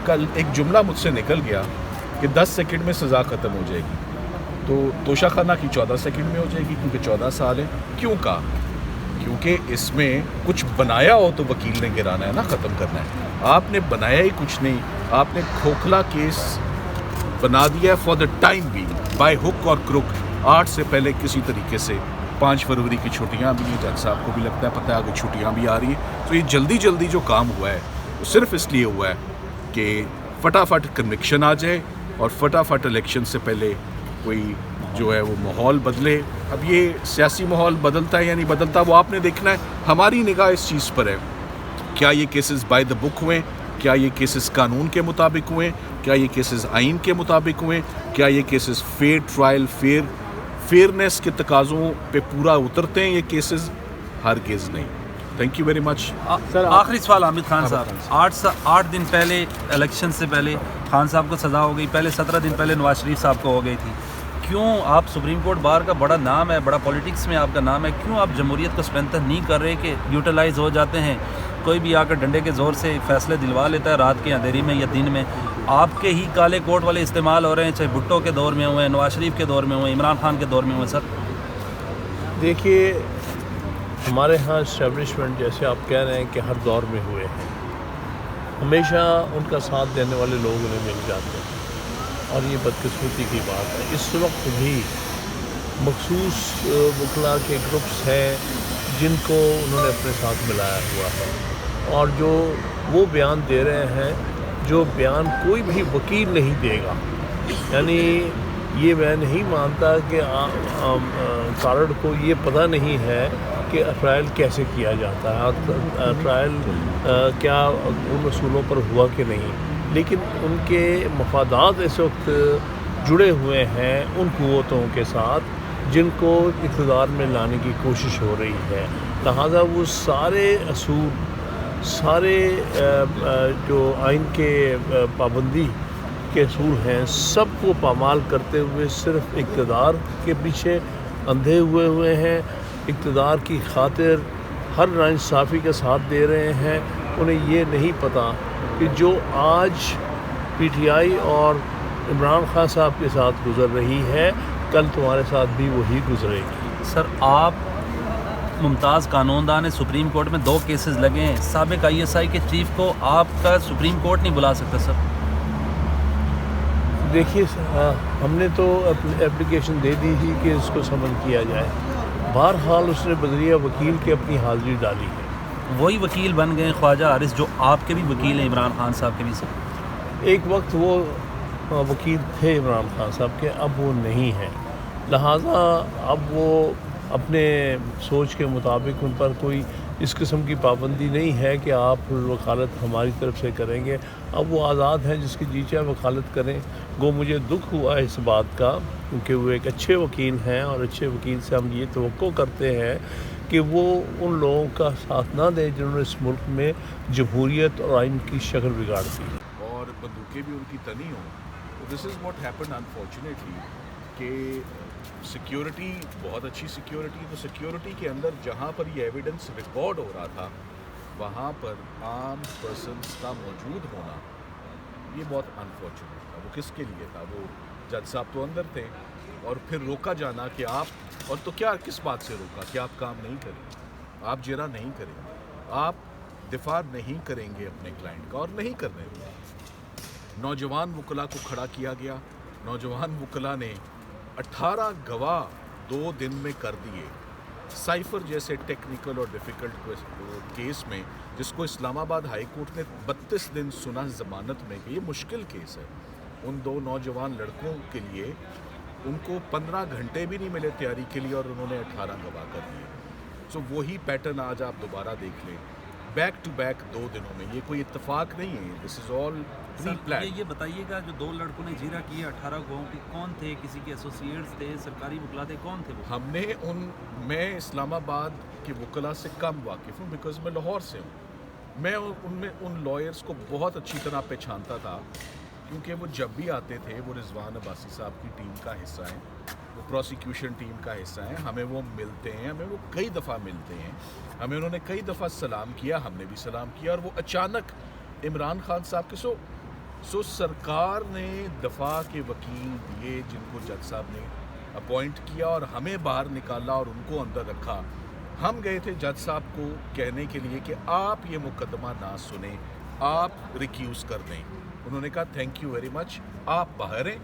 کل ایک جملہ مجھ سے نکل گیا کہ 10 سیکنڈ میں سزا ختم ہو جائے گی، تو توشہ خانہ کی 14 سیکنڈ میں ہو جائے گی کیونکہ 14 سال ہے. کیوں کہا؟ کیونکہ اس میں کچھ بنایا ہو تو وکیل نے گرانا ہے نا، ختم کرنا ہے. آپ نے بنایا ہی کچھ نہیں، آپ نے کھوکھلا کیس بنا دیا ہے for the time being, by hook or crook. 8 سے پہلے کسی طریقے سے 5 فروری کی چھٹیاں بھی ہیں، جج صاحب کو بھی لگتا ہے پتہ ہے کہ چھٹیاں بھی آ رہی ہیں، تو یہ جلدی جلدی جو کام ہوا ہے وہ صرف اس لیے ہوا ہے کہ فٹافٹ کنوکشن آ جائے اور فٹافٹ الیکشن سے پہلے کوئی جو ہے وہ ماحول بدلے. اب یہ سیاسی ماحول بدلتا ہے یا نہیں بدلتا وہ آپ نے دیکھنا ہے. ہماری نگاہ اس چیز پر ہے، کیا یہ کیسز بائی دا بک ہوئے، کیا یہ کیسز قانون کے مطابق ہوئے، کیا یہ کیسز آئین کے مطابق ہوئے، کیا یہ کیسز فیئر ٹرائل فیئرنیس کے تقاضوں پہ پورا اترتے ہیں. یہ کیسز ہرگز نہیں. Thank you very much. آخری سوال حامد خان صاحب، 8 دن پہلے الیکشن سے پہلے خان صاحب کو سزا ہو گئی، پہلے 17 دن پہلے نواز شریف صاحب کو ہو گئی تھی. کیوں آپ سپریم کورٹ بار کا بڑا نام ہے، بڑا پولیٹکس میں آپ کا نام ہے، کیوں آپ جمہوریت کو اسٹرینتھن نہیں کر رہے کہ یوٹیلائز ہو جاتے ہیں؟ کوئی بھی آ کر ڈنڈے کے زور سے فیصلے دلوا لیتا ہے رات کے اندھیری میں یا دن میں. آپ کے ہی کالے کوٹ والے استعمال ہو رہے ہیں، چاہے بھٹو کے دور میں ہوئے، نواز شریف کے دور میں ہوئے، عمران خان کے دور میں ہوئے. سر دیکھیے، ہمارے ہاں اسٹیبلشمنٹ جیسے آپ کہہ رہے ہیں کہ ہر دور میں ہوئے ہیں، ہمیشہ ان کا ساتھ دینے والے لوگ انہیں مل جاتے ہیں اور یہ بدقسمتی کی بات ہے. اس وقت بھی مخصوص وکلاء کے گروپس ہیں جن کو انہوں نے اپنے ساتھ ملایا ہوا ہے، اور جو وہ بیان دے رہے ہیں جو بیان کوئی بھی وکیل نہیں دے گا. یعنی یہ میں نہیں مانتا کہ کارڈ کو یہ پتہ نہیں ہے کہ ٹرائل کیسے کیا جاتا ہے، ٹرائل کیا ان اصولوں پر ہوا کہ نہیں، لیکن ان کے مفادات اس وقت جڑے ہوئے ہیں ان قوتوں کے ساتھ جن کو اقتدار میں لانے کی کوشش ہو رہی ہے. لہٰذا وہ سارے اصول، سارے جو آئین کے پابندی کے اصول ہیں، سب کو پامال کرتے ہوئے صرف اقتدار کے پیچھے اندھے ہوئے ہیں، اقتدار کی خاطر ہر ناانصافی کا ساتھ دے رہے ہیں. انہیں یہ نہیں پتہ کہ جو آج پی ٹی آئی اور عمران خان صاحب کے ساتھ گزر رہی ہے، کل تمہارے ساتھ بھی وہی گزرے گی. سر آپ ممتاز قانون دان ہیں، سپریم کورٹ میں 2 کیسز لگے ہیں، سابق ISI کے چیف کو آپ کا سپریم کورٹ نہیں بلا سکتا. سر دیکھیے، ہم نے تو اپلیکیشن دے دی تھی کہ اس کو سمن کیا جائے. بہرحال اس نے بذریعہ وکیل کے اپنی حاضری ڈالی ہے. وہی وکیل بن گئے خواجہ حارث جو آپ کے بھی وکیل ہیں، عمران خان صاحب کے بھی. سر ایک وقت وہ وکیل تھے عمران خان صاحب کے، اب وہ نہیں ہیں. لہٰذا اب وہ اپنے سوچ کے مطابق ان پر کوئی اس قسم کی پابندی نہیں ہے کہ آپ وکالت ہماری طرف سے کریں گے. اب وہ آزاد ہیں، جس کی جی چاہے وکالت کریں. گو مجھے دکھ ہوا اس بات کا، کیونکہ وہ ایک اچھے وکیل ہیں اور اچھے وکیل سے ہم یہ توقع کرتے ہیں کہ وہ ان لوگوں کا ساتھ نہ دیں جنہوں نے اس ملک میں جمہوریت اور آئین کی شکل بگاڑ دی اور بندوقیں بھی ان کی تنی ہوں. دس از واٹ ہیپن انفارچونیٹلی کہ سیکیورٹی بہت اچھی سیکیورٹی، تو سیکیورٹی کے اندر جہاں پر یہ ایویڈنس ریکارڈ ہو رہا تھا وہاں پر عام پرسنس کا موجود ہونا یہ بہت انفارچونیٹ تھا. وہ کس کے لیے تھا؟ وہ جج صاحب تو اندر تھے، اور پھر روکا جانا کہ آپ، اور تو کیا کس بات سے روکا کہ آپ کام نہیں کریں گے، آپ جرا نہیں کریں گے، آپ دفاع نہیں کریں گے اپنے کلائنٹ کا، اور نہیں کرنے دیں. نوجوان وکلاء کو کھڑا کیا گیا. نوجوان وکلاء نے 18 گواہ 2 دن میں کر دیے. سائفر جیسے ٹیکنیکل اور ڈیفیکلٹ کیس میں، جس کو اسلام آباد ہائی کورٹ نے 32 دن سنا ضمانت میں کہ یہ مشکل کیس ہے، ان 2 نوجوان لڑکوں کے لیے ان کو 15 گھنٹے بھی نہیں ملے تیاری کے لیے، اور انہوں نے 18 گواہ کر دیے. سو وہی پیٹرن آج آپ دوبارہ دیکھ لیں، بیک ٹو بیک 2 دنوں میں. یہ کوئی اتفاق نہیں ہے، دس از آل پری پلان. یہ بتائیے گا جو 2 لڑکوں نے جیرا کیا 18 گواہوں کی، کون تھے؟ کسی کے ایسوسیٹس تھے، سرکاری وکلا تھے، کون تھے وہ؟ ہم نے میں اسلام آباد کے وکلاء سے کم واقف ہوں بیکاز میں لاہور سے ہوں. میں ان لائرز کو بہت اچھی طرح پہچانتا تھا، کیونکہ وہ جب بھی آتے تھے وہ رضوان عباسی صاحب کی ٹیم کا حصہ ہیں، وہ پروسیکیوشن ٹیم کا حصہ ہیں. ہمیں وہ ملتے ہیں، ہمیں وہ کئی دفعہ ملتے ہیں، ہمیں انہوں نے کئی دفعہ سلام کیا، ہم نے بھی سلام کیا. اور وہ اچانک عمران خان صاحب کے سو سرکار نے دفاع کے وکیل دیے جن کو جج صاحب نے اپوائنٹ کیا اور ہمیں باہر نکالا اور ان کو اندر رکھا. ہم گئے تھے جج صاحب کو کہنے کے لیے کہ آپ یہ مقدمہ نہ سنیں, آپ ریکیوز کر دیں. انہوں نے کہا تھینک یو ویری مچ, آپ باہر ہیں,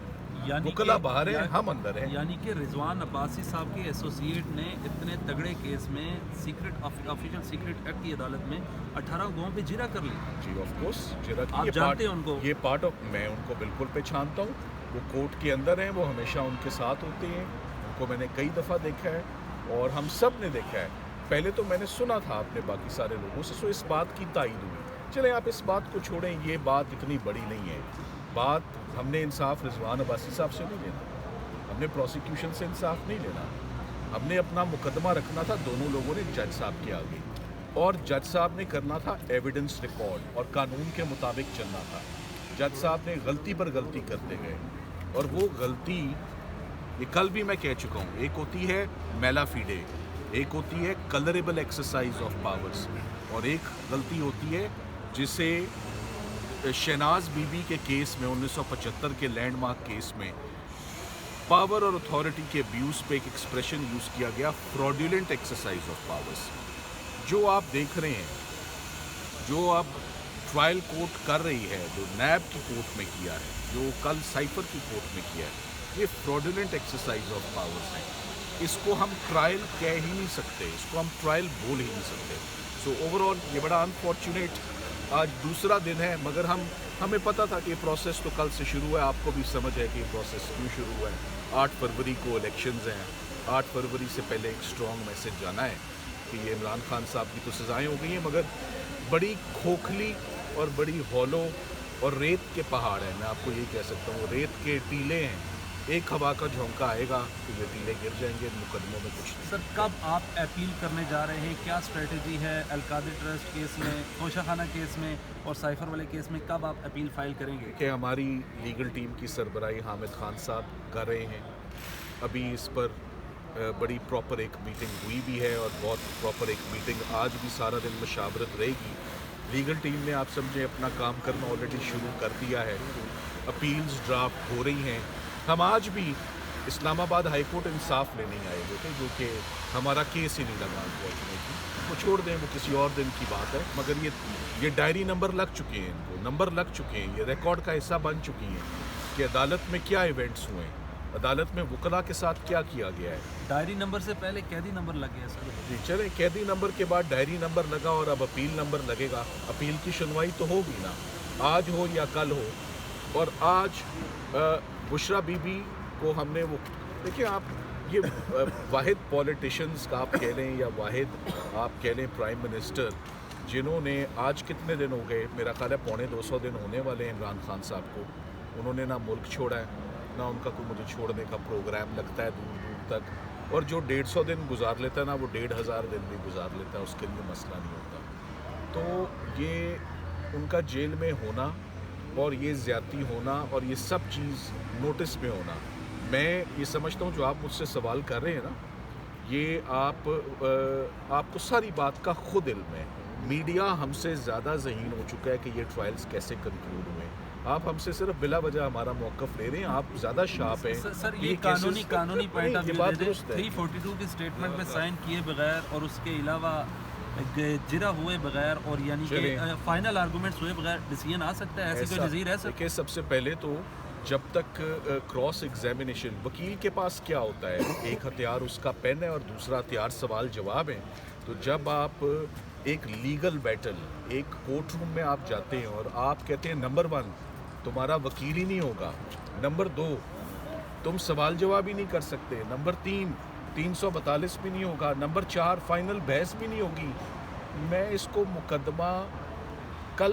وکلا باہر ہیں, ہم اندر ہیں. یعنی کہ رضوان عباسی صاحب کے ایسوسیٹ نے اتنے تگڑے کیس میں سیکرٹ آفیشیل سیکرٹ ایکٹ کی عدالت میں 18 گاؤں پہ جرا کر لی. جی آف کورس جرا کی. آپ جانتے ہیں ان کو؟ یہ پارٹ آف, میں ان کو بالکل پہچانتا ہوں. وہ کورٹ کے اندر ہیں, وہ ہمیشہ ان کے ساتھ ہوتے ہیں. ان کو میں نے کئی دفعہ دیکھا ہے اور ہم سب نے دیکھا ہے. پہلے تو میں نے سنا تھا اپنے باقی سارے لوگوں سے, سو اس بات کی تائید ہوئی. چلیں آپ اس بات کو چھوڑیں, یہ بات اتنی بڑی نہیں ہے. بات ہم نے انصاف رضوان عباسی صاحب سے نہیں لینا, ہم نے پروسیکیوشن سے انصاف نہیں لینا. ہم نے اپنا مقدمہ رکھنا تھا دونوں لوگوں نے جج صاحب کے آگے, اور جج صاحب نے کرنا تھا ایویڈنس ریکارڈ اور قانون کے مطابق چلنا تھا. جج صاحب نے غلطی پر غلطی کرتے گئے, اور وہ غلطی یہ کل بھی میں کہہ چکا ہوں, ایک ہوتی ہے میلا فیڈے, ایک ہوتی ہے کلریبل ایکسرسائز آف پاورز, اور ایک غلطی ہوتی ہے جسے شہناز بی بی کے کیس میں 1975 کے لینڈ مارک کیس میں پاور اور اتھارٹی کے ابیوز پہ ایک ایکسپریشن یوز کیا گیا, فراڈیولنٹ ایکسرسائز آف پاورز. جو آپ دیکھ رہے ہیں, جو اب ٹرائل کورٹ کر رہی ہے, جو نیب کی کورٹ میں کیا ہے, جو کل سائفر کی کورٹ میں کیا ہے, یہ فراڈیولنٹ ایکسرسائز آف پاورز ہیں. اس کو ہم ٹرائل کہہ ہی نہیں سکتے, اس کو ہم ٹرائل بول ہی نہیں سکتے. سو اوور آل یہ بڑا انفارچونیٹ آج دوسرا دن ہے, مگر ہمیں پتہ تھا کہ یہ پروسیس تو کل سے شروع ہے. آپ کو بھی سمجھ ہے کہ یہ پروسیس کیوں شروع ہوا ہے. 8 فروری کو الیکشنز ہیں. 8 فروری سے پہلے ایک اسٹرانگ میسج جانا ہے کہ یہ عمران خان صاحب کی تو سزائیں ہو گئی ہیں, مگر بڑی کھوکھلی اور بڑی ہولو اور ریت کے پہاڑ ہیں. میں آپ کو یہی کہہ سکتا ہوں, ریت کے ٹیلے ہیں. ایک ہوا کا جھونکا آئے گا تو یہ ٹیلے گر جائیں گے. مقدموں میں کچھ نہیں. سر کب آپ اپیل کرنے جا رہے ہیں, کیا اسٹریٹجی ہے القادر ٹرسٹ کیس میں, کوشہ خانہ کیس میں اور سائفر والے کیس میں, کب آپ اپیل فائل کریں گے؟ کہ ہماری لیگل ٹیم کی سربراہی حامد خان صاحب کر رہے ہیں. ابھی اس پر بڑی پراپر ایک میٹنگ ہوئی بھی ہے, اور بہت پراپر ایک میٹنگ آج بھی سارا دن مشاورت رہے گی. لیگل ٹیم نے آپ سمجھیں اپنا کام کرنا آلریڈی شروع کر دیا ہے. اپیلز ڈرافٹ ہو رہی ہیں. ہم آج بھی اسلام آباد ہائی کورٹ انصاف لینے آئے ہوئے تھے, جو کہ ہمارا کیس ہی نہیں لگا انفارچونیٹلی. وہ چھوڑ دیں, وہ کسی اور دن کی بات ہے. مگر یہ ڈائری نمبر لگ چکے ہیں, ان کو نمبر لگ چکے ہیں, یہ ریکارڈ کا حصہ بن چکی ہیں کہ عدالت میں کیا ایونٹس ہوئے ہیں, عدالت میں وکلا کے ساتھ کیا کیا گیا ہے. ڈائری نمبر سے پہلے قیدی نمبر لگ گیا سر. جی چلیں, قیدی نمبر کے بعد ڈائری نمبر لگا, اور اب اپیل نمبر لگے گا. اپیل کی سنوائی تو ہوگی نا, آج ہو یا کل ہو. اور آج بشرا بی بی کو ہم نے وہ دیکھیں, آپ یہ واحد پولیٹیشینز کا آپ کہہ لیں یا واحد آپ کہہ لیں پرائم منسٹر, جنہوں نے آج کتنے دن ہو گئے, میرا خیال ہے 250 دن ہونے والے ہیں عمران خان صاحب کو. انہوں نے نہ ملک چھوڑا ہے, نہ ان کا کوئی مجھے چھوڑنے کا پروگرام لگتا ہے دور دور تک. اور جو 150 دن گزار لیتا ہے نا, وہ 1500 دن بھی گزار لیتا ہے, اس کے لیے مسئلہ نہیں ہوتا. تو یہ ان کا جیل میں ہونا اور یہ زیادتی ہونا اور یہ سب چیز نوٹس میں ہونا, میں یہ سمجھتا ہوں جو آپ مجھ سے سوال کر رہے ہیں نا, یہ آپ کو ساری بات کا خود علم ہے. میڈیا ہم سے زیادہ ذہین ہو چکا ہے کہ یہ ٹرائلز کیسے کنکلوڈ ہوئے. آپ ہم سے صرف بلا وجہ ہمارا موقف لے رہے ہیں, آپ زیادہ شارپ ہیں. سر یہ قانونی پوائنٹ آف ویو دے دیں. 342 کی اسٹیٹمنٹ میں سائن کیے بغیر اور اس کے علاوہ جرا ہوئے بغیر اور یعنی کہ فائنل آرگومنٹس ہوئے بغیر ڈیسیژن آ سکتا ہے, ایسی کوئی نظیر ہے سر؟ کہ سب سے پہلے تو جب تک کراس ایگزامینیشن, وکیل کے پاس کیا ہوتا ہے, ایک ہتھیار اس کا پین ہے اور دوسرا ہتھیار سوال جواب ہے. تو جب آپ ایک لیگل بیٹل, ایک کورٹ روم میں آپ جاتے ہیں اور آپ کہتے ہیں نمبر 1 تمہارا وکیل ہی نہیں ہوگا, نمبر 2 تم سوال جواب ہی نہیں کر سکتے, نمبر 3 342 بھی نہیں ہوگا, نمبر 4 فائنل بحث بھی نہیں ہوگی. میں اس کو مقدمہ کل